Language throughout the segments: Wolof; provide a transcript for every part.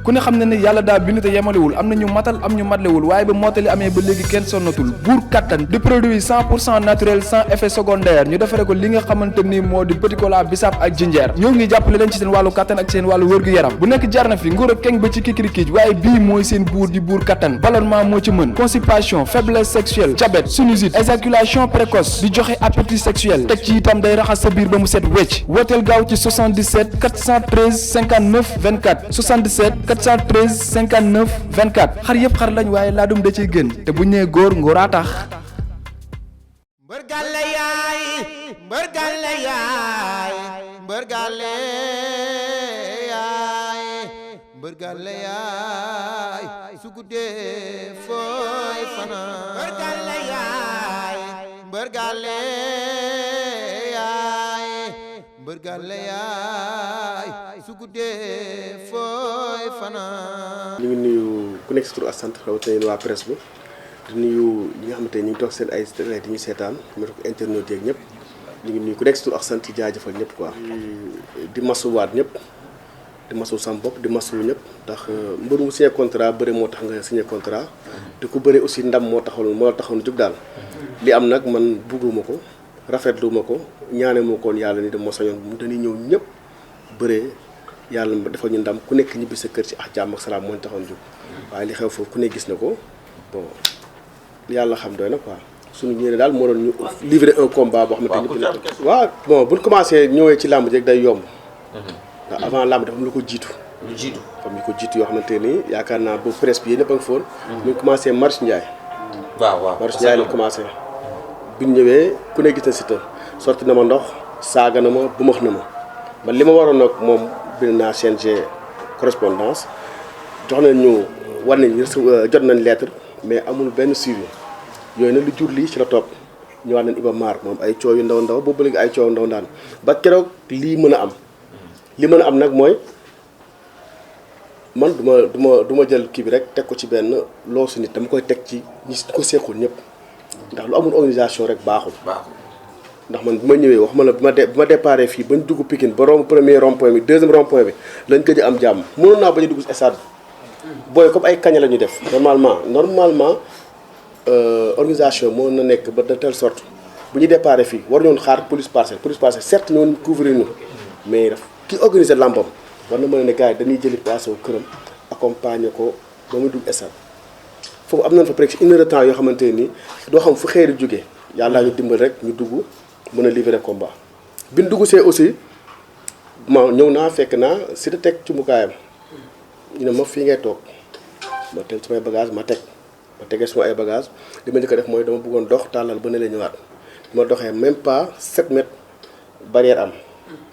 ku ne xam ne ne yàlla daa bind te yemalewul am na ñu matal am ñu matlewul waaye ba mottali amee ba léegi kenn sonnatul buur kattan di produit 100% naturel sans effet secondaire ñu defare ko li nga xamante ni moo di petit cola bisaab ak jinjeer ñoo ngi jàppale leen ci seen wàllu kattan ak seen wàllu wërgu yaram bu nekk jarna fi nguur ak keng ba ci kikirikiij waaye bii mooy seen buur di buur kattan ballonnement moo ci mën constipation faiblesse sexuelle diabète sinusite éjaculation précoce di joxe appétit sexuel teg ci itam day raxas sa biir ba mu set wecc wooteel gaaw ci 77 413 59 24 77 413 59 24 xar yëpp xar lañ waaye laadum da ciy gën te bu ñu nee góor ngóoraa tax. mbër gàlle yaay mbër gàlle yaay mbër gàlle yaay mbër gàlle yaay su guddee fooy fanaan mbër gàlle yaay mbër gàlle yaay mbër gàlle yaay su guddee fooy fanaan. ñu ngi nuyu ku nekk si tur ak sant rawatina waa presse bi di nuyu ñi nga xamante ne ñu ngi toog seen ay télé di ñu seetaan ñu ko internet yeeg ñëpp ñu ngi nuyu ku nekk si tur ak sant jaajëfal ñëpp quoi. di masuwaat ñëpp di masu sam bopp di masu ñëpp ndax mbër mu signé contrat bëre moo tax nga signé contrat te ku bëre aussi ndam moo taxoon jóg daal. li am nag man bugguma ko rafetlu ma ko ñaane moo koon yàlla ni dama sañoon dañuy ñëw ñëpp bëree yàlla dafa ñu ndam ku nekk ñibbi sa kër ci ak jàmm ak salaam moo ñu taxoon jóg waaye li xew foofu ku ne gis na ko bon yàlla xam doy na quoi suñu ñëwee daal moo doon ñu livrer un combat boo xamante ni waaw bon buñ commencé ñëwee ci làmb rek day yomb ndax avant làmb dafa am lu ko jiitu comme ñu ko jiitu yoo xamante ni yaakaar naa boobu presse bi yéen ñëpp a ngi foon ñu commencé Marius Ndiaye Marius Ndiaye la commencé bi ñu ñëwee ku ne gis na Siteu sotti na ma ndox saaga na ma bumax na ma man li ma waroon nag moom bind naa CNG correspondance jox nañ ñu war nañ jot nañ lettre mais amul benn suivi yooyu nag lu jur lii ci la topp ñëwaat nañ Iba Mar moom ay coow yu ndaw ndaw boobu léegi ay coow ndaw ndaan ba keroog lii mën a am li mën a am nag mooy man du ma jël kii bi rek teg ko ci benn loosu nit dama koy teg ci ñi ko seexul ñëpp ndax lu amul organisation rek baaxul ndax man bi ma ñëwee wax ma la bi ma déparé fii bañ dugg Pikine ba romb premier rond point bi deuxième rond point bi lañ gëj a am jàmm mënoon naa bañ a dugg si stade bi booy comme ay kaña la ñu def normalement organisation moo na nekk ba de telle sorte bu ñu déparé fii war ñoon xaar police parcelle certes ñoon couvrir ñu mais daf ki organiser làmbam war na mën a ne gars yi dañuy jëli place këram accompagner ko ba muy dugg stade foofu am nañ fa presque une heure de temps yoo xamante ni doo xam fu xeeri jógee yàlla ñu dimbal rek ñu dugg mën a livrer combat bi ñu dugg see aussi ma ñëw naa fekk naa si da teg ci mukaayam ñu ne ma fii ngay toog ma teg samay bagage ma tegee suma ay bagage li ma njëkk a def mooy dama bëggoon dox tàllal ba ne la ñëwaat ma doxee même pas 7 mètres barrière am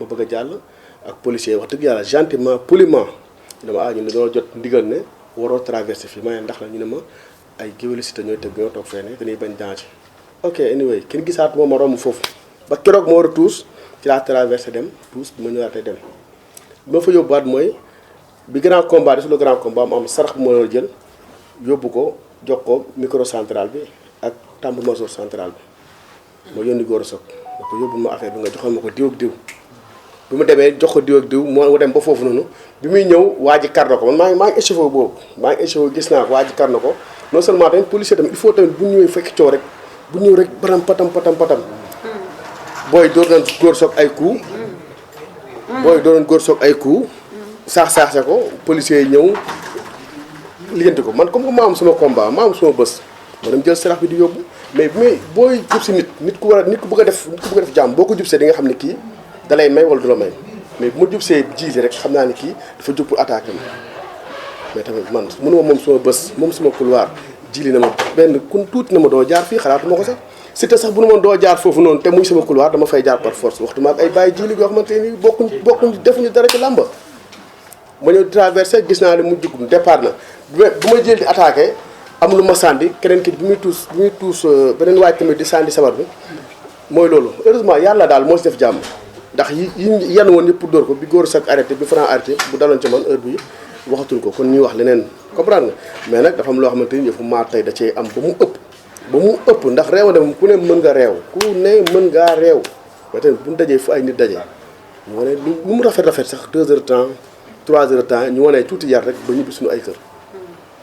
ma bëgg a jàll ak policier wax dëgg yàlla gentiment poliment ñu ne ma ñu ne dañoo jot ndigal ne waroo traversé fii ma ne ndax la ñu ne ma ay géwélu Siteu ñooy tëgg ñoo toog fee ne dañuy bañ danger ok anyway kenn gisaat moom ma romb foofu ba keroog ma war a tuus ci laa traversé dem tuus bi ma ñëwaatee dem bi ma fa yóbbuwaat mooy bi grand combat de sur le grand combat mu am sarax bu ma war a jël yóbbu ko jox ko micro central bi ak tambour major central bi ma yónni góor a soog ma ko yóbbul ma affaire bi nga joxal ma ko diw ak diw bi mu demee jox ko diw ak diw moo dem ba foofu noonu bi muy ñëw waa ji kar na ko man maa ngi échauffé boobu maa ngi échauffé gis naa ko waa ji kar na ko non seulement tamit policier tamit il faut tamit bu ñëwee fekk coow rek bu ñëw rek baram patam booy door nañ góor soog ay coup saax-saaxe ko policiers yi ñëw liggéeyante ko man comme que maa am sama combat maa am sama bés ma dem jël sarax bi di yóbbu mais booy jub si nit ku bëgg a def jàmm boo ko jub see di nga xam ne kii da lay may wala du la may mais bu ma jub see jiite rek xam naa ne kii dafa jub pour attaquer ma mais tamit man mënuma moom sama bés moom sama couloir jili na ma benn kun tuuti na ma doo jaar fii xalaatu ma ko sax Siteu sax bu nu ma doo jaar foofu noonu te muy sama couloir dama fay jaar par force waxtu ma ak ay bàyyi jili yoo xamante ni bokkuñ defuñu dara ci làmba ma ñëw traversé gis naa ne mu jugum départ na bu ma jël di attaqué am lu ma sànni keneen ki bi muy tuus beneen waaj tamit di sànni sabar bi mooy loolu heureusement yàlla daal moo si def jàmm ndax yi yenn woon yëpp pour dóor ko bi góor sax arrêté bi Franc arrêté bu daloon ci man heure bi waxatuñ ko kon ñuy wax leneen comprendre nga mais nag dafa am loo xamante ni yëfu maa tey da cee am ba mu ëpp ndax réew dem ku ne mën nga réew mën ngaa réew mais tamit bu ñu dajee fu ay nit dajee mu ne lu mu rafet sax 2 heures de temps 3 heures de temps ñu wane tuuti yar rek ba ñibbi suñu ay kër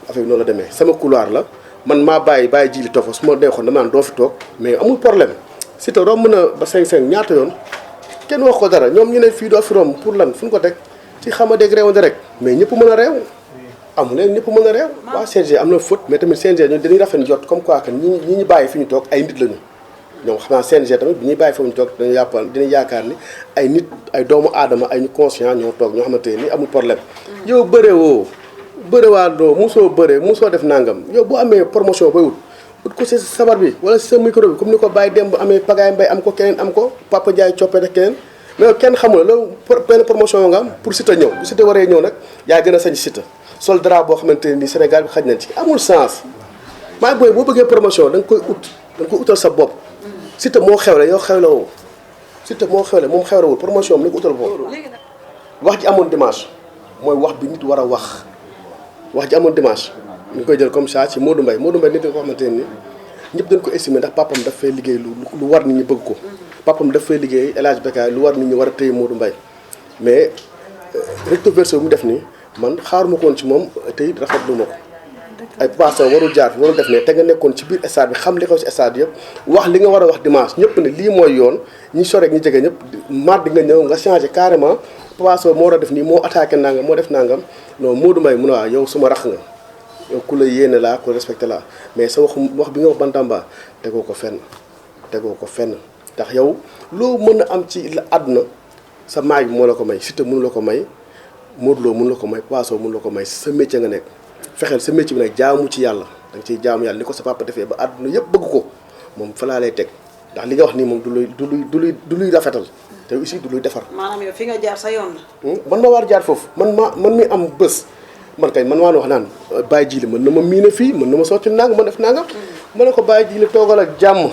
affaire bi noonu la demee sama couloir la man maa bàyyi jili toog fa su ma neexoon dama naan doo fi toog mais amul problème Siteu romb na ba 5-5 ñaata yoon kenn wax ko dara ñoom ñu ne fii doo fi romb pour lan fu ñu ko teg ci xama dégg réewante rek mais ñëpp mën a réew amu leen ñëpp mën a réew waaw CNG am na faute mais tamit CNG ñun dañuy rafet jot comme quoi que ñi ñu bàyyi fi ñu toog ay nit lañu ñoom xam naa CNG tamit bi ñuy bàyyi fa ñu toog dañu dinañ yaakaar ni ay nit ay doomu aadama ay ñu conscient ñoo toog ñoo xamante ni amul problème yow bëre woo bëre waa doo musoo bëre musoo def nangam yow bu amee promotion bay ut ko si sabar bi wala si sa micro bi comme ni ko Baye Demb amee Pagaye Mbaye am ko keneen am ko Papa Ndiaye coppee keneen mais kenn xamul loolu benn promotion nga am pour Siteu ñëw bu Siteu waree ñëw nag yaa gën a sañ Siteu sol drap boo xamante ni Sénégal bi xaj nañ ci amul sens maa booy boo bëggee promotion da nga koy utal sa bopp Siteu moo xewle yow xewle woo Siteu moo xewle moom xewlewul promotion am ni ko utal bopp wax ji amoon dimanche mooy wax bi nit war a wax ji amoon dimanche ñu ngi koy jël comme ça ci Modou Mbaye nit nga ko xamante ni ñëpp dañ ko estimé ndax papam daf fay liggéey lu war nit ñi bëgg ko papam daf fay liggéey El Hadj Bekaay lu war nit ñi war a téye Modou Mbaye mais recto verso bi mu def nii man xaaruma ko woon ci moom tey rafetlu ma ko ay passé warul jaar warul def ne te nga nekkoon ci biir stade bi xam li xew ci stade yëpp wax li nga war a wax dimanche ñëpp ne lii mooy yoon ñi sore ak ñi jege ñëpp mardi nga ñëw nga changé carrément passé moo war a def nii moo attaqué nangam moo def nangam non Modou Mbaye mun a waa yow suma rax nga yow ku la yéene laa ku la respecté laa mais sa wax bi nga wax Bantamba tegoo ko fenn ndax yow loo mën a am ci la àdduna sa maay bi moo la ko may Siteu mënu la ko may Modou Lo mënu la ko may Papa Sow mënu la ko may sa métier nga nekk fexeel sa métier bi nag jaamu ci yàlla da nga ciy jaamu yàlla ni ko sa papa defee ba àdduna yëpp bëgg ko moom fa laa lay teg ndax li nga wax nii moom du luy rafetal te aussi du luy defar. maanaam yow fi nga jaar sa yoon la. man ma war jaar foofu man mi am bés man kay man maa wax naan bàyyi jiili mën na ma miine fii mën na ma sotti nangam ma def nangam. ma ne ko bàyyi jiili toogal ak jàmm.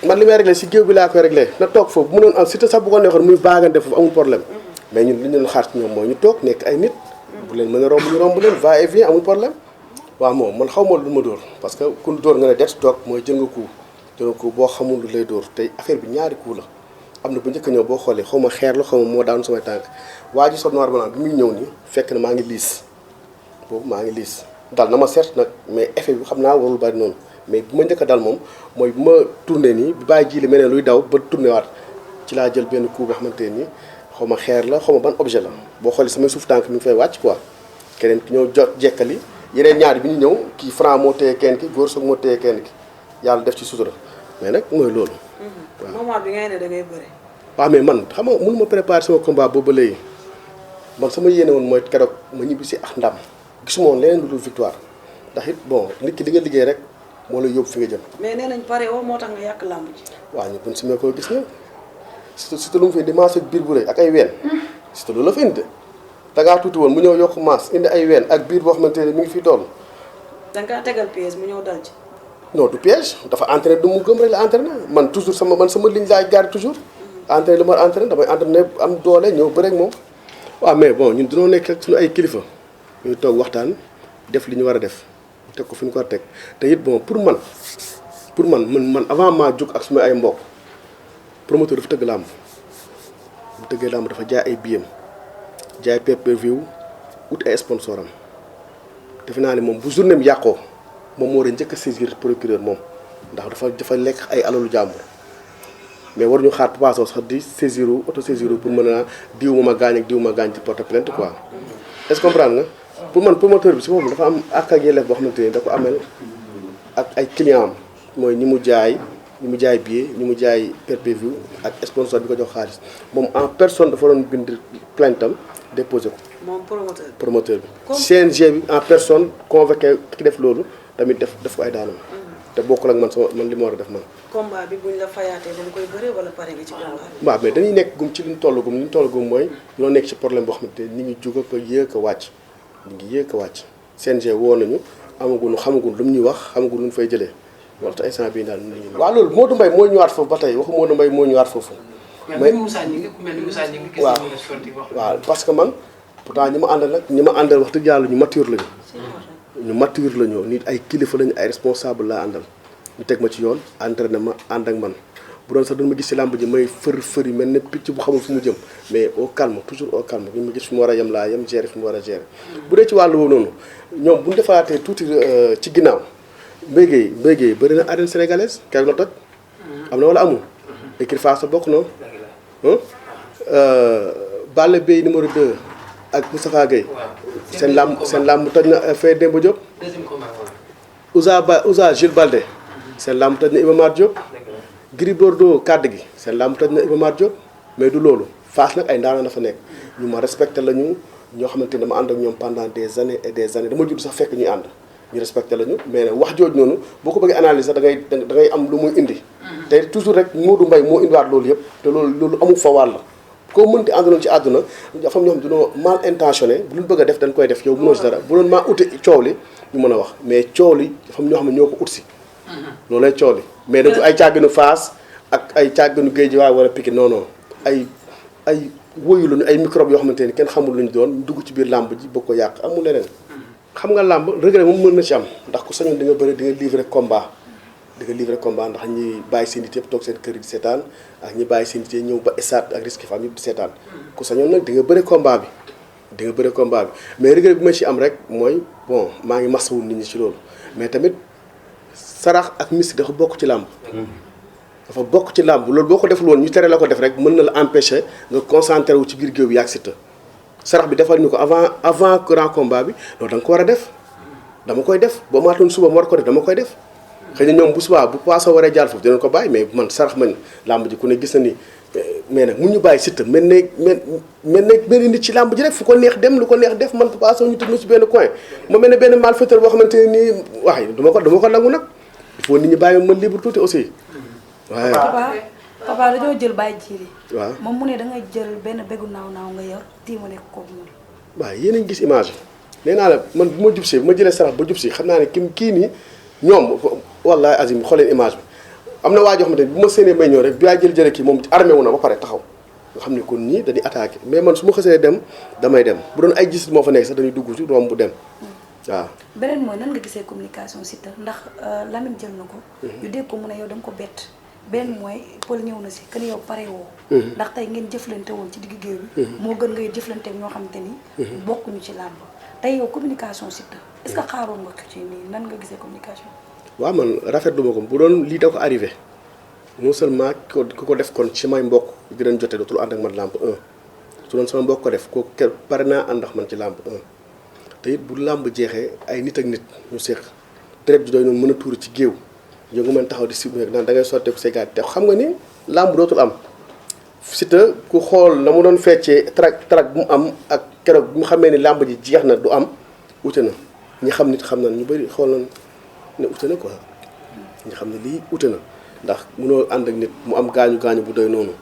man li may réglé si géew bi laa koy réglé na toog foofu bu mënoon am Siteu sax bu ko neexoon muy baagante foofu amul problème mais ñun li ñu leen xaar ci ñoom mooy ñu toog nekk ay nit bu leen mën a romb ñu romb leen va et vient amul problème waaw moom man xaw ma lu ma dóor parce que ku dóor nga ne det toog mooy jël nga coup boo xamul lu lay dóor tey affaire bi ñaari coup la am na bu njëkk ñëw boo xoolee xaw ma xeer la xaw ma moo daanu samay tànk waa ji sol noir blanc bi muy ñëw nii fekk na maa ngi liis boobu maa ngi liis dal na ma certes nag mais effet bi xam naa warul bari noonu mais bu ma njëkk a dal moom mooy bu ma tourné nii bi bàyyi jiili mel ne luy daw ba tourné waat ci laa jël benn coup boo xamante nii xaw ma xeer la xaw ma ban objet la boo xoolee samay suuf tànk mi ngi fay wàcc quoi keneen ki ñëw jot jekkali yeneen ñaari bi ñu ñëw kii Franc moo téye kenn ki Góor Soog moo téye kenn ki yàlla def ci sutura mais nag mooy loolu. waaw moment bi ngay ne da ngay bëre. waaw mais man xam nga mënu ma préparer sama combat boobu ba léegi man sama yéene woon mooy keroog ma ñibbi si ak ndam gisuma woon leneen lu dul victoire ndax it bon nit ki li nga liggéey rek moo lay yóbbu fi nga jëm. mais nee nañ pare woo moo tax nga yàq làmb ji. waaw ñu buñ simee ko gis na Siteu lu mu fi indi maas ak biir bu rëy ak ay ween Siteu loolu la fi indi da ngaa tuuti woon mu ñëw yokk maas indi ay ween ak biir boo xamante ne mi ngi fi doon. da nga kaa tegal piège mu ñëw dal ci. non du piège dafa entraîné du mu gëm rek la entraîné man toujours sama ligne laay garde toujours entraîné lu ma entraîné damay entraîné am doole ñëw bëre ak moom. waaw mais bon ñun dañoo nekk ak suñu ay kilifa ñuy toog waxtaan def li ñu war a def teg ko fi ñu ko war a teg te it bon pour man avant maa jóg ak suma ay mbokk promoteur dafa tëgg làmb bu tëggee làmb dafa jaay ay billets jaay pay-per-view ut ay sponsor am defe naa ne moom bu journée bi yàqoo moom moo war a njëkk a saisir procureur moom ndax dafa lekk ay alalu jàmbur mais waruñu xaar Papa Sow sax di saisiru auto saisiru pour mën a diw ma gaañ ak diw ma gaañ ci porter plainte quoi est-ce que comprendre nga pour man promoteur bi si boobu dafa am àq ak yelleef boo xamante ni da ko amel ak ay client am mooy ñi mu jaay billet ñi mu jaay pay-per-view ak sponsor bi ko jox xaalis moom en personne dafa doon bind plainte am déposé ko. moom promoteur bi. CNG bi en personne convoqué ki def loolu tamit def ko ay daanam. te bokkul ak man li ma war a def man. combat bi buñ la fayaatee dañ koy bëre wala pare nga ci combat bi. waaw mais dañuy nekk gum ci li ñu toll gum mooy ñoo nekk ci problème boo xamante ni ngi jóg ko yéeg a wàcc ñu ngi yéeg a wàcc CNG woo nañu xamaguñ lu mu ñuy wax xamaguñ lu mu fay jëlee wala te instant bii daal ñu. waaw loolu Modou Mbaye moo ñëwaat foofu ba tey waxu Modou Mbaye moo ñëwaat foofu. mais Moussa Gningue ku mel ni Moussa Gningue gis nañu la sorti wax. waaw parce que man pourtant ñi ma àndal wax dëgg yàlla ñu mature lañu. ñu mature lañu nit ay kilifa lañu ay responsable laa àndal ñu teg ma ci yoon entraîné ma ànd ak man bu doon sax doon ma gis ci làmb ji may fëri mel ne picc bu xamul fu mu jëm mais au calme toujours au calme bi ma gis fi mu war a yem laa yem gérer fi mu war a gérer bu dee ci wàllu woowu noonu ñoom bu ñu defaatee tuuti ci ginnaaw mbéygee bëri na arène sénégalaise keroog la toj am na wala amul écurie Fass sa bokk noonu Balla Beye numéro 2 ak Moustapha Gueye seen làmb toj na fee Demba Diop deuxième combat Ouza Jules Balde seen làmb toj na Iba Mar Diop Gris Bordeaux kàdd gi seen làmb toj na Iba Mar Diop mais du loolu Fass nag ay ndaanaan dafa nekk ñu ma respecté la ñu ñoo xamante ni dama ànd ak ñoom pendant des années et des années dama judd sax fekk ñuy ànd ñu respecté la ñu mais nag wax jooju noonu boo ko bëggee analyser da ngay am lu muy indi te toujours rek Modou Mbaye moo indiwaat loolu yëpp te loolu amul fa wàll koo mënti àndaloon ci àdduna dafa am ñoo xam dañoo mal intentionné bu ñu bëgg a def dañ koy def yow mënoo si dara bu doon maa uti coow li ñu mën a wax mais coow li dafa am ñoo xam ne ñoo ko ut si loolu lay coow li mais nag ay càgginu Fass ak ay càgginu Guédiawaye wala Pikine non ay woyu lañu ay microbe yoo xamante ni kenn xamul lu ñu doon dugg ci biir làmb ji bëgg ko yàq amul leneen xam nga làmb regret moom mën na ci am ndax ku sañoon di nga bëri di nga livrer combat ndax ñi bàyyi seen it yëpp toog seen kër di seetaan ak ñi bàyyi seen it ñëw ba stade ak risque fam yëpp di seetaan ku sañoon nag di nga bëri combat bi mais regret bi ma ci am rek mooy bon maa ngi masawul nit ñi ci loolu mais tamit sarax ak mystique dafa bokk ci làmb loolu boo ko deful woon ñu tere la ko def rek mën na la empêcher nga concentré wu ci biir géew bi yàgg Siteu sarax bi defal ñu ko avant grand combat bi loolu da nga ko war a def dama koy def boo maatoon suba ma war ko def dama koy def xëy na ñoom bu subaa bu paasoo waree jaar foofu dinañ ko bàyyi mais man sarax man làmb ji ku ne gis na ni mais nag mun ñu bàyyi Siteu mel ne nit ci làmb ji rek fu ko neex dem lu ko neex def man paasoo ñu tëj ma ci benn coin ma mel ne benn malfaiteur boo xamante ne nii waaye dama ko nangu nag il faut nit ñi bàyyi ma libre tuuti aussi waaye papa dañoo jël bàyyi jiiri waaw moom mu ne da ngay jël benn bégu naaw nga yor tiima nekk kooku noonu waaw yéen a ngi gis image yi nee naa la man bu ma jub si bu ma jëlee sarax ba jub si xam naa ne kii nii ñoom wallahi azim xooleen image bi am na waa joo xamante ne bu ma séenee may ñëw rek bi yaa jël kii moom armé wu na ba pare taxaw nga xam ne kon ñii dañuy attaqué mais man su ma xësee dem damay dem bu doon ay gis moo fa nekk sax dañuy dugg ci romb bu dem waaw beneen mooy nan nga gisee communication Siteu ndax Lamine jël na ko ñu dégg ko mu ne yow da nga ko bett beneen mooy Paul ñëw na si que ni yow pare woo ndax tey ngeen jëflante woon ci digg géew bi moo gën ngay jëflante ak ñoo xamante ni bokkuñu ci làmb tey yow communication Siteu est-ce que xaaroon nga ko ci nii nan nga gisee communication waaw man rafetlu ma ko bu doon lii da ko arrivé non seulement ku ko def kon ci may mbokk di leen jotee dootul ànd ak man làmb 1 su doon sama mbokk ko def kooku kër pare naa ànd ak man ci làmb 1 te it bu làmb jeexee ay nit ak nit ñu séq deret ji doy noonu mën a tuuru ci géew yow nga mën taxaw di si naan da ngay sotteeku say gars te xam nga ni làmb dootul am Siteu ku xool na mu doon feccee track bu mu am ak keroog bu mu xamee ni làmb ji jeex na du am ute na ñi xam nit xam na ñu bëri xool nañ ne ute na quoi ñi xam ne lii ute na ndax mënoo ànd ak nit mu am gaañu bu doy noonu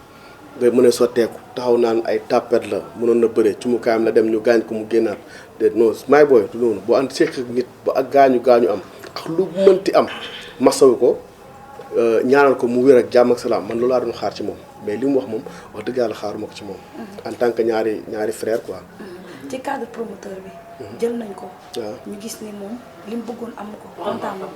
ngay mën a sotteeku taxaw naan ay tapet la mënoon na bëre ci mu kaayam la dem ñu gaañ ko mu génnaat de non may booy du noonu boo ànd seq ak nit ba ak gaañu am ak lu mënti am masawu ko ñaanal ko mu wér ak jàmm ak salaam man loolu laa doon xaar ci moom mais li mu wax moom wax dëgg yàlla xaaruma ko ci moom en tant que ñaari frère quoi ci cadre promoteur bi jël nañ ko waaw ñu gis ni moom li mu bëggoon am ko kontaan na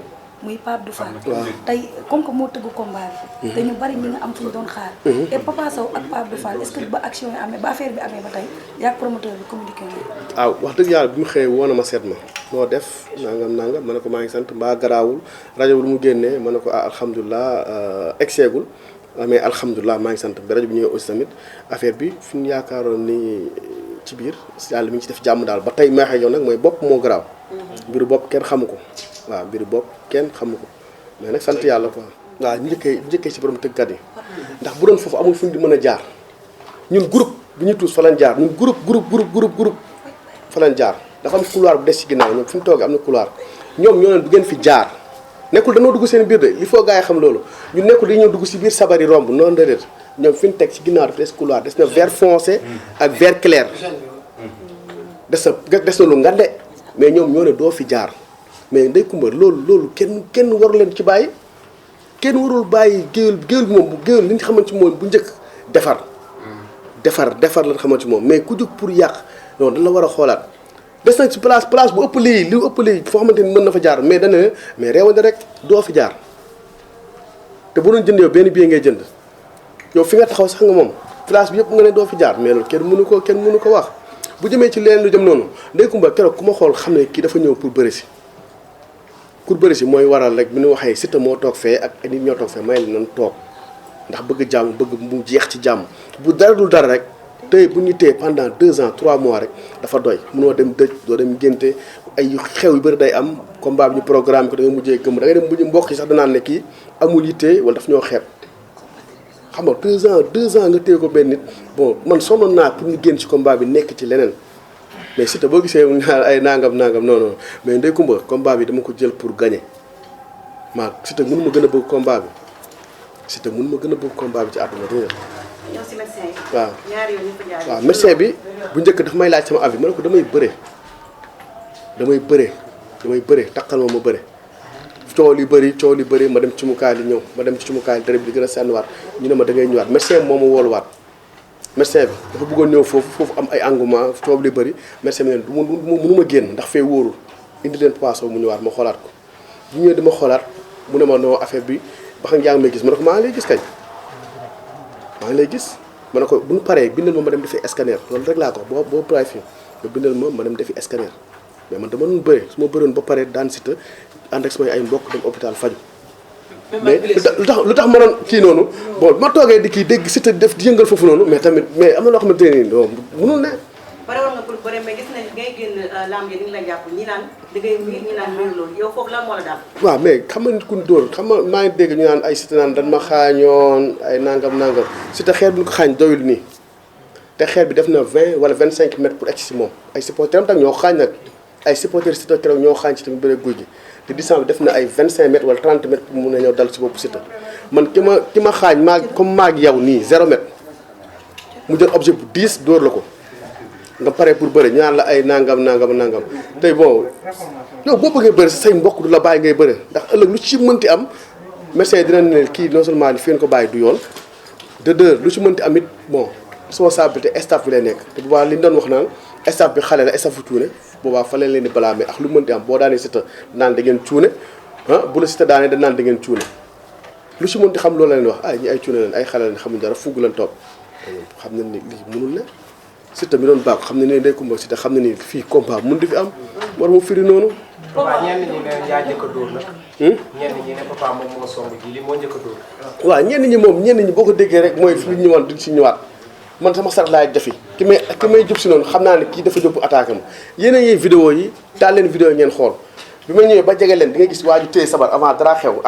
muy Pape Abdou Fall waaw tey comme que moo tëgg combat bi te ñu bari ñi nga am fu ñu doon xaar et Papa Sow ak Pape Abdou Fall est-ce que ba action yi amee ba affaire bi amee ba tey yaag promoteur bi communiqué na waaw wax dëgg yàlla bi mu xëyee woo na ma seet ma noo def nangam ma ne ko maa ngi sant mbaa garaawul rajo bi mu génnee ma ne ko alhamdulilah egseegul mais alhamdulilah maa ngi sant bi rajo bi ñëwee aussi tamit affaire bi fi ñu yaakaaroon ni ci biir yàlla mi ngi ci def jàmm daal ba tey may waxee yow nag mooy bopp moo garaaw mbiru bopp kenn xamu ko waaw mbiru bopp kenn xamu ko mais nag sant yàlla quoi waaw njëkkee ci borom tëggkat yi ndax bu doon foofu amul fu ñu di mën a jaar ñun groupe bi ñu tuus fa lañ jaar ñun groupe fa lañ jaar dafa am couloir bu des ci ginnaaw ñoom fi ñu toogee am na couloir ñoom ñoo leen du ngeen fi jaar nekkul dañoo dugg seen biir de il faut gars yi xam loolu ñu nekkul dañoo dugg si biir sabar yi romb noonu déedéet ñoom fi ñu teg ci ginnaaw dafa des couloir des na vert foncé ak vert clair des na lu ngande mais ñoom ñoo ne doo fi jaar mais ndey kumba loolu kenn waru leen ci bàyyi kenn warul bàyyi géwél bi moom géwél li ñu xamante moom bu njëkk defar la xamante moom mais ku jóg pour yàq non dañ la war a xoolaat des na ci place bu ëpp lii foo xamante ni mën na fa jaar mais dana mais réewante rek doo fi jaar te bu doon jënd yow benn billet ngay jënd yow fi nga taxaw sax nga moom village bi yëpp nga ne doo fi jaar mais loolu kenn mënu ko wax bu jëmee ci leen lu jëm noonu Ndeye Coumba keroog ku ma xool xam ne kii dafa ñëw pour bëri si mooy waral rek bi ñu waxee Siteu moo toog fee ak nit ñoo toog fee may la nan toog ndax bëgg jàmm bëgg mu jeex ci jàmm bu dara dul dara rek tey bu ñu téye pendant 2 ans 3 mois rek dafa doy mënoo dem dëj doo dem ngénte ay xew yu bëri day am combat bi ñu programme ko da nga mujjee gëm da ngay dem mujj mbokk yi sax danaan ne kii amul yitte wala daf ñoo xeeb xam nga 2 ans nga téye ko benn nit bon man sonnoon naa pour ñu génn ci combat bi nekk ci leneen mais Siteu boo gisee ay nangam non mais Ndeye Coumba combat bi dama ko jël pour gagner Siteu mënu ma gën a bëgg combat bi Siteu mënu ma gën a bëgg combat bi ci àdduna dégg ñëw si médecin yi. waaw ñaari yoon ñu fa jaar. waaw médecin bi bu njëkk daf may laaj sama avis ma ne ko damay bëre takkal ma bëre coow li bëri ma dem ci mukaay li ñëw ma dem ci mukaay li dara bi di gën a sànniwaat ñu ne ma da ngay ñëwaat médecin bi moo ma wooluwaat médecin bi dafa bëggoon ñëw foofu am ay engouement coow li bëri médecin bi ne mënu ma génn ndax fee wóorul indi leen poisson mu ñëwaat ma xoolaat ko bu ñëwee dama xoolaat mu ne ma non affaire bi ba xam yaa ngi may gis ma ne ko maa ngi lay gis kañ maa ngi lay gis ma ne ko bu ñu paree bindal ma dem defi scanner loolu rek laa ko boo paree fii nga bindal ma dem defi scanner mais man dama doon bëre su ma bëroon ba pare daan Siteu ànd ak samay ay mbokk dem hôpital faju mais lu tax ma doon kii noonu bon ma toogee di kii dégg Siteu def di yëngal foofu noonu mais am na loo xamante ne nii non mënul ne. pare woon nga pour bëre mais gis nañ ngay génn lamb yi ni la jàpp ñi naan da ngay miir ñi naan miir loolu yow foofu lan moo la daal. waaw mais xam nga nit ku dóor xam nga maa ngi dégg ñu naan ay Siteu naan dan ma xaañoon ay nangam Siteu xeer bi ñu ko xaañ doyul nii te xeer bi def na 20 wala 25 mètres pour egg si moom ay supporters am tam ñoo xaañ nag ay supporters Siteu keroog ñoo xaañ ci tamit bëre guy gi te distance bi def na ay 25 mètres wala 30 mètres pour mun a ñëw dal si boppu Siteu man ki ma xaañ maag yow nii 0 mètre mu jël objet bu 10 dóor la ko nga pare pour bëre ñu naan la ay nangam tey bon yow boo bëggee bëre say mbokk du la bàyyi ngay bëre ndax ëllëg lu ci mënti am médecin dina ne kii non seulement li fi ngeen ko bàyyi du yoon de deux lu ci mënti am it bon responsabilité staff bi lay nekk te boobaa li ñu doon wax naan staff bi xale la staff bu cuune boobaa fa leen di blâmer ak lu mënti am boo daanee Siteu naan da ngeen cuune bu la Siteu daanee da naan da ngeen cuune lu ci mënti xam loolu la leen wax ñi ay cuune leen ay xale leen xamuñ dara fugg leen toog xam nañ ni lii mënul ne Siteu mi doon baax xam ne ni Ndeye Coumba Siteu xam ne ni fii combat mun di fi am war mu firi noonu. papa ñenn ñi ne yaa njëkk a dóor nag. ñenn ñi ne papa moom moo song ji li moo njëkk a dóor. waaw ñenn ñi boo ko déggee rek mooy fi ñu ñëwoon duñ si ñëwaat man sama sarat laay defi ki may jub si noonu xam naa ne kii dafa jóg attaqué ma yéen a ngi vidéo yi taal leen vidéo yi ngeen xool bi ma ñëwee ba jege leen di nga gis waa ju téye sabar avant dara xew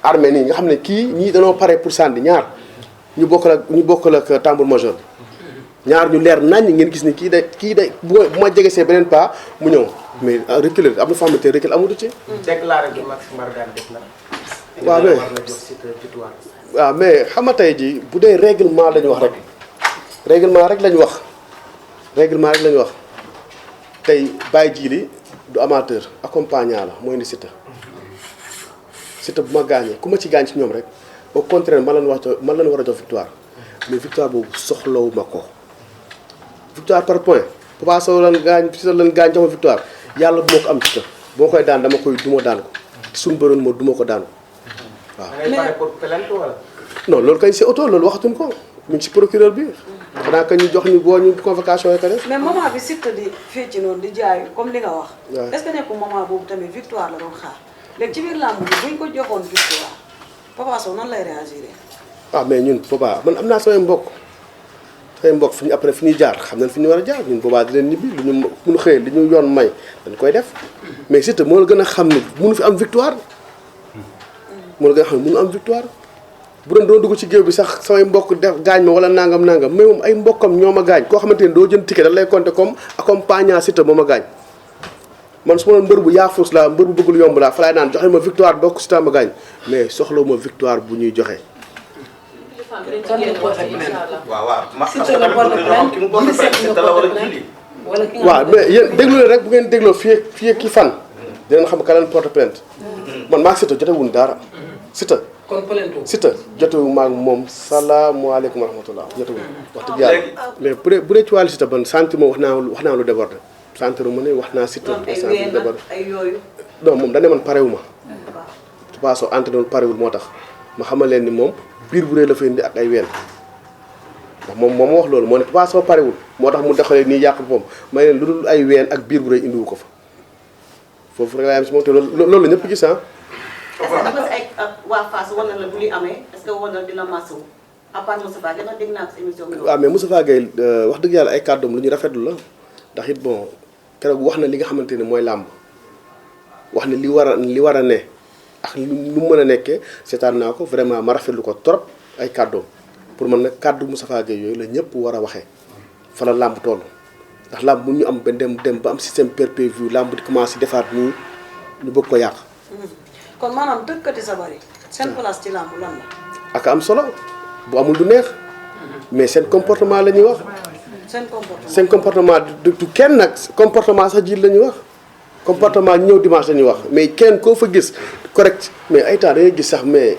armée nii nga xam ne kii ñii danoo pare pour sànni ñaar ñu bokkal ak tambour major ñaar ñu leer nañ ngeen gis ni kii day bu ma jege see beneen pas mu ñëw mais reculer am na foo xamante recul amatu ci. déclaré bi Max Mbargane def na. waaw mais war na jox Siteu victoire. waaw mais xam nga tey jii bu dee règlement lañu wax rek règlement rek lañu wax tey Baye Djili du amateur accompagnant la mooy indi Siteu bu ma gaañee ku ma ci gaañ ci ñoom rek au contraire man lañu war a jox victoire mais victoire boobu soxlawu ma ko. victoire par point Papa Sow lan gaañ Siteu lan gaañ jox ma victoire yàlla bu ma ko am Siteu boo koy daan dama koy duma daan ko te suñu bëroon ma duma ko daan ko waaw. da ngay pare pour plainte wala. non loolu kay c'est auto loolu waxatuñ ko ñu ngi ci procureur bi xanaa que ñu jox ñu boo ñu convocation yi ko def. mais moment bi Siteu di fii ci noonu di jaay comme li nga wax. waaw est-ce que nekkul moment boobu tamit victoire la doon xaar léegi ci biir làmb bi buñ ko joxoon victoire Papa Sow nan lay réagir. waaw mais ñun Papa man am naa samay mbokk fi ñu après fi ñuy jaar xam nañ fi ñu war a jaar ñun boobaa di leen ñibbi lu ñu mun xëyee li ñu yoon may dañ koy def mais Siteu moo la gën a xam ne mënu fi am victoire moo la gën a xam ne mënu am victoire bu doon dugg ci géew bi sax samay mbokk def gaañ ma wala nangam mais moom ay mbokkam ñoo ma gaañ koo xamante ne doo jënd ticket dañ lay compter comme accompagnant Siteu moo ma gaañ man su ma doon mbër bu yaafus la mbër bu bëggul yomb laa fa laay naan joxe ma victoire bokk Siteu ma gaañ mais soxla ma victoire bu ñuy joxe. waaw mais yéen déglu leen rek bu ngeen dégloo fii ak ki fan dinañ xam ka leen porte plainte man maa Siteu jotewuñ dara Siteu kon plainte Siteu jotewu maa ngi moom salaamaaleykum wa rahmatulah jotewuñ wax dëgg yàlla mais bu dee ci wàllu Siteu ban sentir moom wax naa lu débordé sentir mu ne wax naa Siteu sentir débordé non moom dañ ne man parewu ma Papa Sow entraîné parewul moo tax ma xamal leen ni moom biir bu rëy la fa indi ak ay ween ndax moom moo ma wax loolu moo ne Papa Sow parewul moo tax mu doxalee nii yàq boppam may leen lu dul ay ween ak biir bu rëy indiwu ko fa foofu rek laa yam si moom te loolu la ñëpp gis ah. est-ce que dafa ay waa Fass wan na la bu li amee est-ce que wan na dina masawu à part Moustapha Gueye ndax dégg naa ko si émission bi. waaw mais Moustapha Gueye wax dëgg yàlla ay kàddoom lu ñu rafetlu la ndax it bon keroog wax na li nga xamante ne mooy làmb wax ne li war a ne ak lu mu mën a nekkee seetaan naa ko vraiment ma rafetlu ko trop ay kàddoom pour man nag kàddu Moustapha Gueye yooyu la ñëpp war a waxee fa la làmb toll ndax làmb mun ñu am ba dem ba am système pay-per-view làmb di commencé defaat nii ñu bëgg ko yàq. kon maanaam tëkkati sabar yi seen place ci làmb lan la. ak am solo bu amul du neex mais seen comportement la ñuy wax. seen comportement du kenn nag comportement sax jiit la ñuy wax comportement ñëw dimanche la ñuy wax mais kenn koo fa gis correct mais ay temps da ngay gis sax mais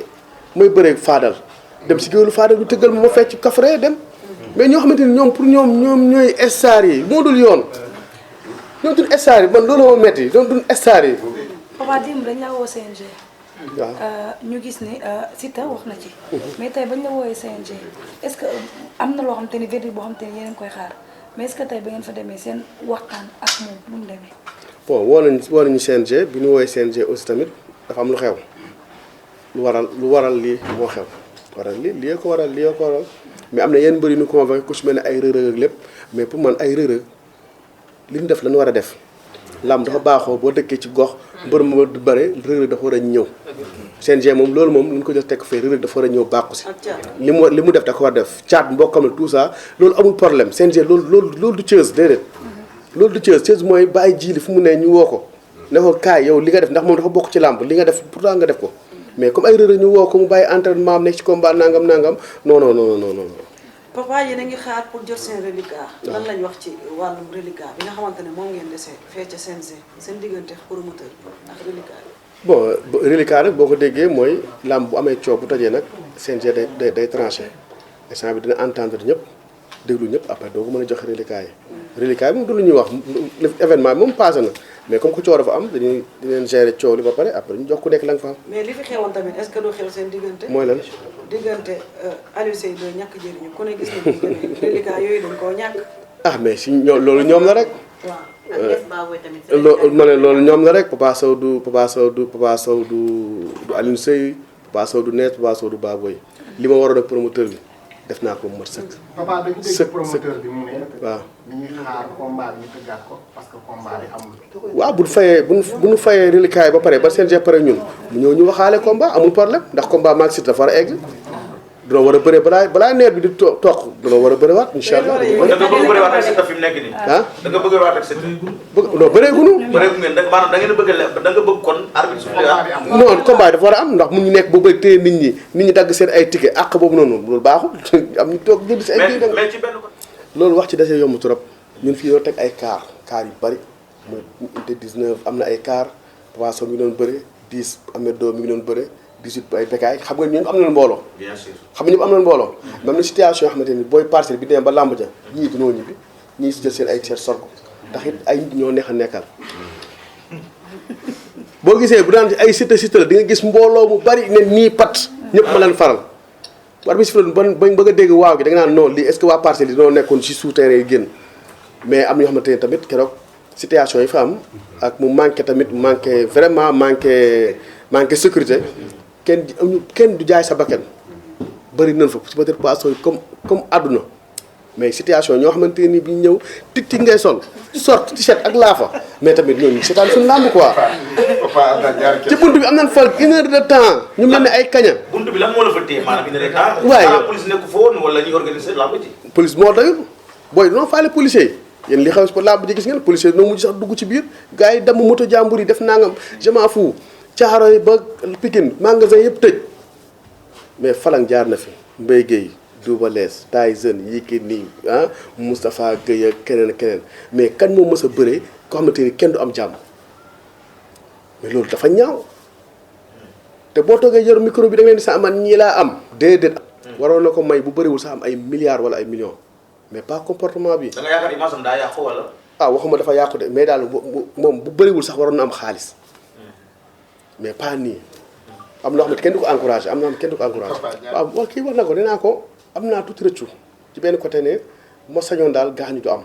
mooy bëree faadal dem si géwélu faadal bu tëggal ma fecc kafre dem mais ñoo xamante ni ñoom pour ñoom ñooy star yi moo dul yoon ñoom duñ star yi man loolu moo metti ñoom duñ star yi. Papa démb dañ la woo CNG. waaw ñu gis ni Siteu wax na ci. mais tey bañ la woowee CNG est-ce que am na loo xam te ni verdict boo xam te ni yéen a ngi koy xaar mais est-ce que tey ba ngeen fa demee seen waxtaan ak moom nu mu demee. bon woo nañu CNG bi ñu woowee CNG aussi tamit dafa am lu xew lu waral lii moo xew lii ko waral mais am na yenn mbir yu ñu convoqué ku su mel ne ay rërëg ak lépp mais pour man ay rërëg li ñu def la ñu war a def. làmb dafa baaxoo boo dëkkee ci gox mbër ma du bëre Reug Reug dafa war a ñëw CNG moom loolu moom lu ñu ko jox tekk fee Reug Reug dafa war a ñëw bàqu si li mu def da ko war def caat mbokkam la tout ça loolu amul problème CNG loolu du Thiès déedéet loolu du Thiès mooy bàyyi jiili fu mu ne ñu woo ko ne ko kaay yow li nga def ndax moom dafa bokk ci làmb li nga def pourtant nga def ko mais comme ay Reug Reug ñu woo ko mu bàyyi entraînement am nekk ci combat nangam non Papa yéen a ngi xaar pour jot seen reliquat. lan lañ wax ci wàllum reliquat bi nga xamante ne moom ngeen dese fee ca CNG seen diggante promoteur ak reliquat bi. bon reliquat nag boo ko déggee mooy làmb bu amee coow bu tojee nag CNG day tranché instant bi dina entendre ñëpp déglu ñëpp après doo ko mën a joxe reliquat yi. reliquat bi moom du lu ñuy wax événement bi moom passé na mais comme que coow dafa am dañuy leen gérer coow li ba pare après ñu jox ku nekk la nga fa am. mais li fi xewoon tamit est-ce que du xew seen diggante. mooy lan. diggante Aliou Seye doy ñàkk jëriñu ku ne gis nañu reliquat yooyu dañ koo ñàkk. ah mais si loolu ñoom la rek. waaw ak Yes Baboy tamit. ma ne loolu ñoom la rek Papa Sow du Aliou Seye Papa Sow du Net Papa Sow du Baboy li ma waroon ak promoteur bi def naa ko mu mat sëkk. Papa dañu dégg promoteur bi mu ne. waaw ni ñuy xaar combat bi ñu tëggaat ko parce que combat bi amul. waaw bu ñu fayee reliquat yi ba pare ba CNG pare ñun mu ñëw ñu waxaale combat amul problème ndax combat maag Siteu dafa war a egg. dina war a bëre balaa neer bi di toog dina war a bëre waat incha allah. da nga bëgg bëre waat ak Siteu fi mu nekk nii. ah da nga bëgg waat ak Siteu. non bëreeguñu. bëreegu ngeen maanaam da ngeen a bëgg da nga bëgg kon arbitre su non combat dafa war a am ndax mun ñu nekk ba bëri téye nit ñi dagg seen ay ticket àq boobu noonu loolu baaxul am ñu toog jënd si ay kii mais ci benn ko loolu wax ci desee yomb trop ñun fii yoo teg ay car yu bari mooy unité 19 am na ay car Papa Sow mi ngi doon bëre 10 Amedo mi ngi doon bëre 18 ay bekkaay xam nga ñun am nañu mbooloo. bien sûr xam nga ñëpp am nañu mbooloo. même na situation yoo xamante ni booy parcelle bi demee ba làmb ja ñii dunoo ñibbi ñii si jël seen ay seet sol ko ndax it ay nit ñoo neex a nekkal. boo gisee bu daan ay Siteu la di nga gis mbooloo mu bari ne nii pat ñëpp ma leen faral. war bi si filoon bañ bëgg a dégg waaw gi da nga naan non lii est-ce que waa parcelle yi dañoo nekkoon si souterrain yi génn mais am ñoo xamante ne tamit keroog situation yi fa am ak mu manqué tamit vraiment manqué sécurité kenn du jaay sa bakkan bëri nañ fa si peut-être poisson yi comme àdduna mais situation ñoo xamante ni bi ñëw tig ngay sol sort t-shirt ak laafa mais tamit ñooñu seetaan suñu làmb quoi ci bunt bi am nañ fa 1 heure de temps ñu mel ne ay kaña buntu bi lan moo la fa téye maanaam une heure de temps. waaye police nekku fa woon wala ñuy organiser làmb ji. police moo doyul booy dañoo faale policiers yi yéen li xew si làmb ji gis ngeen policiers yi noo mujj sax dugg ci biir gars yi damm moto jàmbur yi def nangam je m'en fous caaro yi ba Pikine magasin yëpp tëj mais Falang jaar na fi Mbaye Guèye Double Less Tyson Yékini Moustapha Guèye ak keneen mais kan moo mës a bëree koo xamante ni kenn du am jàmm mais loolu dafa ñaaw te boo toogee yor micro bi da nga leen di sax man ñii laa am déedéet. waroon na ko may bu bëriwul sax am ay milliards wala ay millions mais pas comportement bi. da nga yaakaar image am daa yàqu wala. waxuma dafa yàqu de mais daal moom bu bëriwul sax waroon na am xaalis mais pas nii am na loo xam ne kenn du ko encouragé am na kenn du ko encouragé. waaw wax kii wax na ko nee naa ko am naa tuuti rëccu ci benn côté ne ma sañoon daal gaañu du am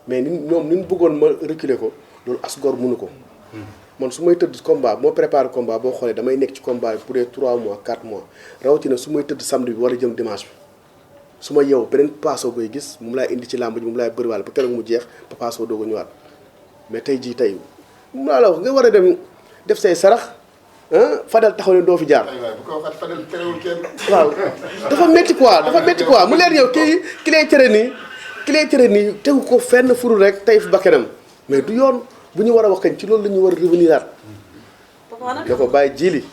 mais ni ñoom ni ñu bëggoon ma reculer ko loolu as gor mënu ko. man su may tëdd combat moo préparé combat boo xoolee damay nekk ci combat bi pour des 3 mois 4 mois rawatina su may tëdd samedi bi war a jëm dimanche bi su ma yeewu beneen Papa Sow koy gis moom laay indi ci làmb ji moom laay bëriwaale ba keroog mu jeex Papa Sow doog a ñëwaat mais tey jii tey mu laa la wax nga war a dem def say sarax Fadel taxaw ne doo fi jaar. bu ko waxaat Fadel terewul kenn. waaw dafa métti quoi mu leer yow ki lay tere nii tegu ko fenn furu rek tey fi bakkanam mais du yoon. bu ñu war a wax kañ ci loolu la ñu war a revenir aat da ko bàyyi jiili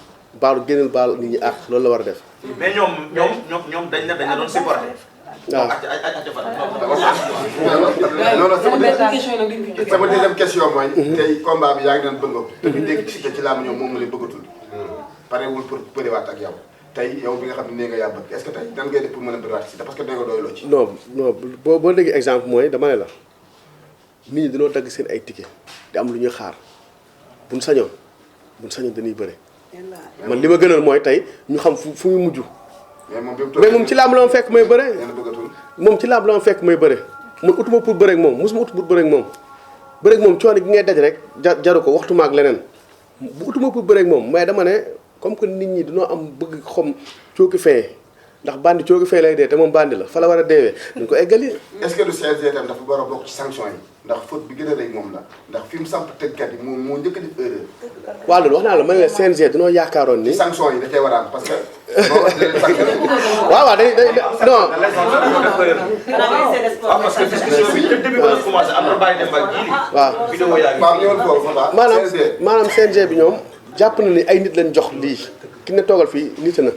baalu génneel baal nit ñi ak loolu la war a def. mais ñoom dañ la doon supporté. waaw sama deuxième question mooy. tey combat bi yaa ngi doon bëgg te ñu dégg ci làmb ñoom moom nga leen bëggatul. parewul pour bëriwaat ak yow tey yow bi nga xam ne nee nga yaa bëgg est-ce que tey nan ngay def pour mën a bëriwaat si parce que nee nga doyloo ci. non boo déggee exemple mooy dama ne la nit ñi dañoo dagg seen ay ticket di am lu ñuy xaar buñ sañoon dañuy bëre. man li ma gënal mooy tey ñu xam fu muy mujj. mais moom ci làmb la ma fekk may bëre. moom ci làmb la ma fekk may bëre. man utuma pour bëre ak moom mosuma ut pour bëre ak moom. bëre ak moom coono gi ngay daj rek jaru ko waxtu ma ak leneen bu utuma pour bëre ak moom mais dama ne comme que nit ñi dañoo am bëgg xom cooki fee ndax bandi cooki fee lay dee te moom bandi la fa la war a deewee dañ ko eggali. est-ce que du CNG tam dafa war a bokk ci sanction yi ndax faute bi gën a rëy moom la ndax fi mu samp tëggkat yi moo njëkk a def erreur. waaw loolu wax naa la ma ne la CNG dañoo yaakaaroon ni. ci sanction yi da cee war a am parce que. waaw day non. parce que discussion bi début ba la commencé am na bàyyi dem ba jiili. waaw vidéo yaa ngi. waaw ñëwal foofu maanaam CNG bi ñoom jàpp na ni ay nit lañ jox lii ki ne toogal fii nit na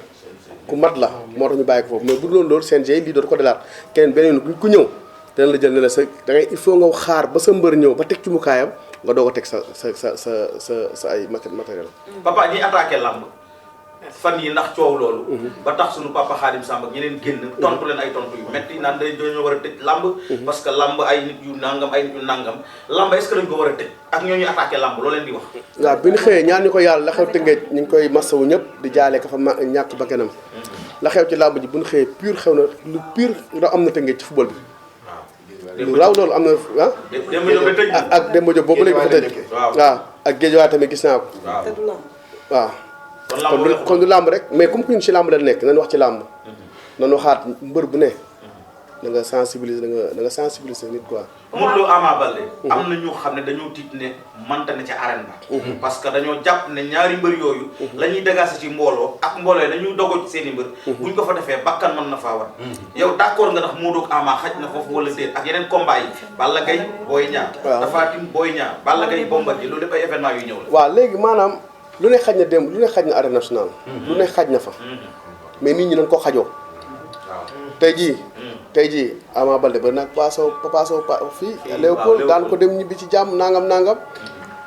ku mat la moo tax ñu bàyyi ko foofu mais bu dul loolu CNG lii dootu ko delaat keneen beneen ku ñëw dana la jël ne la sa da ngay il faut nga xaar ba sa mbër ñëw ba teg ci mu kaayam nga doog a teg sa ay matériel. papa ñi attaqué lamb fan yi ndax coow loolu. ba tax suñu papa Khadim Samb ak ñeneen génn tontu leen ay tontu yu metti naan dañoo war a tëj lamb. parce que lamb ay nit yu nangam lamb est-ce que dañ ko war a tëj ak ñooñu attaqué lamb loo leen di wax. waaw bi ñu xëyee ñaan ñu ko yàlla la xew Tëngéej ñu ngi koy masawu ñëpp di jaale ka fa ñàkk bakkanam la xew ci lamb ji bu ñu xëyee pur xew na lu pur am na Tëngéej ci football bi. lu raw loolu am na ak Demba Diop boobu léegi dafa tëj. waaw ak Guédiawaye tamit gis naa ko. waaw. kon du làmb rek mais comme que ñun ci làmb la nekk nañu wax ci làmb. nañu waxaat mbër bu ne. da nga sensibiliser da nga sensibiliser nit quoi. Modou Lo Ama Baldé am na ñu xam ne dañoo tiit ne manta ne ci arène ba. parce que dañoo jàpp ne ñaari mbër yooyu. la ñuy dagaase ci mbooloo ak mbooloo yi dañuy dogo ci seen i mbër. buñ ko fa defee bakkan mën na faa war. yow d'accord nga ndax Modou ak Ama xaj na foofu wala déet ak yeneen combat yi. Balla Gaye Boy Niang. waaw Tapha Tine Boy Niang Balla Gaye Bombardier loolu lépp ay événement yu ñëw la. waaw léegi maanaam lu ne xaj na démb lu ne xaj na arène nationale. lu ne xaj na fa. mais nit ñi dañ ko xajoo. tey jii Ama Baldé ba nag Papa Sow fii Léopold daan ko dem ñibbi ci jàmm nangam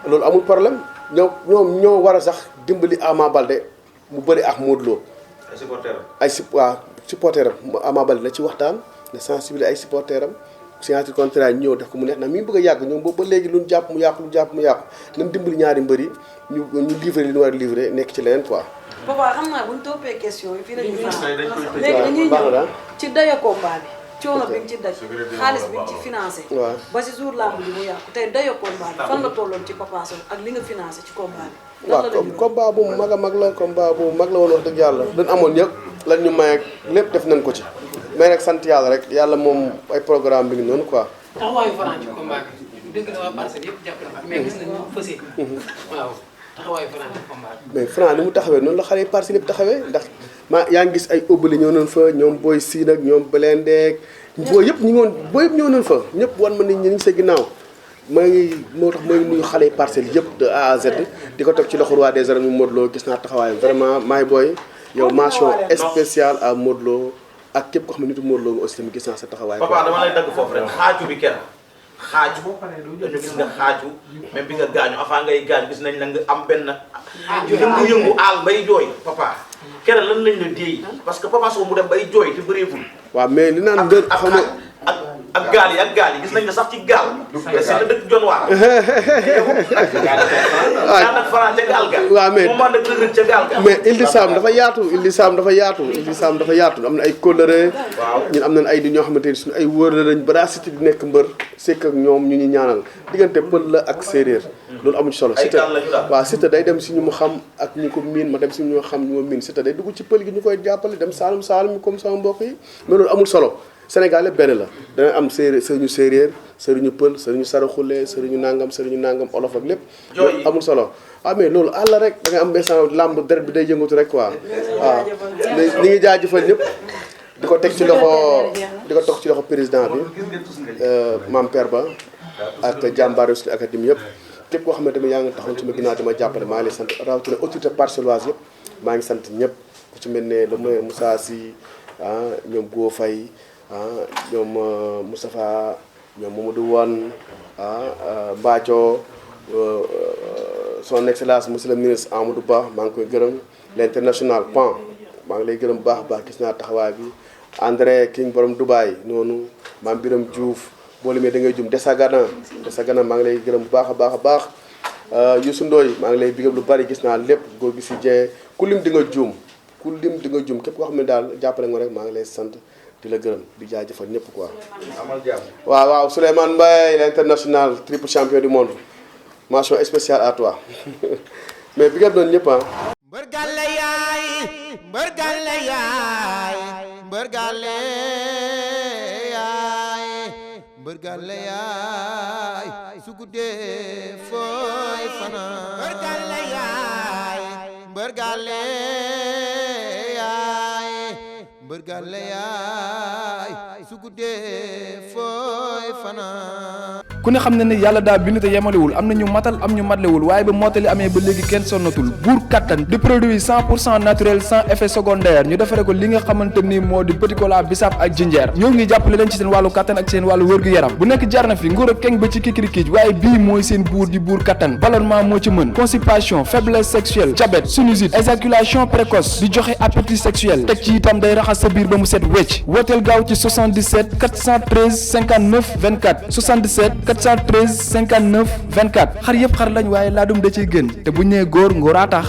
loolu amul problème ñoom ñoo war a sax dimbali Ama Baldé mu bëri ak Modou Lo. ay supporteram Ama Baldé la ci waxtaan ne sensibiliser ay supporteram signature contrat yi ñëw def ko mu neex na mi bëgg a yàgg ñoom boobu ba léegi lu ñu jàpp mu yàqu nañ dimbali ñaari mbër yi ñu livrer li ñu war a livrer nekk ci leneen quoi. Papa xam naa bu ñu toppee question yi fii lañu léegi dañuy ñëw ci dayo combat bi coono bi ñu ci daj xaalis bi ñu ci financé ba si jour lamb bi mu yàqu tey dayo combat bi fan la tolloon ci Papa Sow ak li nga financé ci combat bi waaw combat bu mag a mag la combat bu mag la woon wax dëgg yàlla dañ amoon yëpp lan ñu may ak lépp def nañ ko ci mais rek sant yàlla rek yàlla moom ay programme bi ngi noonu quoi. taxawaayu Franc ci combat bi dëgg la waa Parcelles yëpp jàpp na mais gis nañu fësee waaw taxawaayu Franc ci combat bi. mais Franc ni mu taxawee noonu la xale yi Parcelles yëpp taxawee ndax yaa ngi gis ay ëbbali ñëw nañ fa ñoom Boy Sine ak ñoom Blindé booy yëpp ñëw nañ fa ñëpp wan ma nit ñi ñu ngi sa ginnaaw moo tax may nuyu xale yi Parcelles yëpp de A à Z di ko teg ci loxo roi des arènes Modou Lo gis naa taxawaayam vraiment maay booy yow mention spéciale à Modou Lo ak képp ko xam ne nitu Modou Lo nga aussi tamit gis naa sa taxawaay. Papa dama lay dagg foofu rek xaaju bi kenn xaaju dañu gis nga xaaju même bi nga gaañu avant ngay gaañu gis nañ la nga am benn yëngu aal bay jooy papa keneen lan lañ la déey parce que Papa Sow mu dem bay jooy te bëreeful. waaw mais li naan ndër xam nga ak gaal yi gis nañ ne sax ci gaal Siteu dëkk John waar. nag Franc ca gaal ga. waaw mais moom nag Reug Reug ca gaal ga. mais Île du Sam dafa yaatu Île du Sam dafa yaatu am na ay kóllëre. ñun am nañ ay di ñoo xamante ni suñu ay wóor la lañ balaa Siteu di nekk mbër sekk ak ñoom ñu ñaanal diggante pël la ak séeréer. loolu amuñ solo Siteu waaw Siteu day dem si ñu mu xam ak ñu ko miin ma dem si ñu xam ñu ma miin Siteu day dugg ci pël gi ñu koy jàppale dem Saalum comme sama mbokk yi mais loolu amul solo Sénégal yëpp benn la dana am sëriñu séeréer sëriñu pël sëriñu saraxule sëriñu nangam olof ak lépp loolu amul solo mais loolu àll rek da ngay am instant làmb deret bi day yëngatu rek quoi waaw ñi ngi jaajëfal ñëpp di ko teg ci loxo président bi Mame Père Ba ak jàmbaar suñu académie yëpp képp koo xam ne tamit yaa ngi taxaw ci ma ginnaaw dama jàppale maa ngi lay sant rawatina autorité parcelloise yëpp maa ngi sant ñëpp ku ci mel ne le maire Moussa Sy ñoom Go Faye ñoom Moustapha ñoom Mamadou Wane Mbathio son excellence monsieur le ministre Amadou Ba maa ngi koy gërëm l'international PAN maa ngi lay gërëm bu baax gis naa taxawaay bi André King borom Dubaï noonu Mame Biram Diouf boo limee da ngay jum Desagana maa ngi lay gërëm bu baax a baax Youssou Ndoye maa ngi lay bigam lu bari gis naa lépp góor gi si Dieng ku lim di nga juum képp koo xam ne daal jàppale nga rek maa ngi lay sant di la gërëm di jaajëfal ñëpp quoi. amal jàmm. waaw Souleymane Mbaye l'international triple champion du monde mention spéciale à toi mais bigam doon ñëpp mbër gàlle yaay mbër gàlle yaay mbër gàlle yaay mbër gàlle yaay su guddee fooy fanaan mbër gàlle yaay mbër gàlle yaay mbër gàlle yaay su guddee fooy fanaan ku ne xam ne ne yàlla daa bind te yemalewul am na ñu matal am ñu matlewul waaye ba mottali amee ba léegi kenn sonnatul buur kattan di produit 100% naturel sans effet secondaire ñu defare ko li nga xamante ni moo di petit cola bisaab ak jinjeer ñoo ngi jàppale leen ci seen wàllu kattan ak seen wàllu wërgu-yaram bu nekk jar na fi nguur ak keng ba ci kikirikiij waaye bii mooy seen buur di buur kattan ballonnement moo ci mën constipation faiblesse sexuelle diabète sinusite éjaculation précoce di joxe appétit sexuel teg ci itam day raxas sa biir ba mu set wecc wooteel gaaw ci 77 413 59 24 77 413 59 24 xar yëpp xar lañ waaye laadum da ciy gën te bu ñu nee góor ngóoraa tax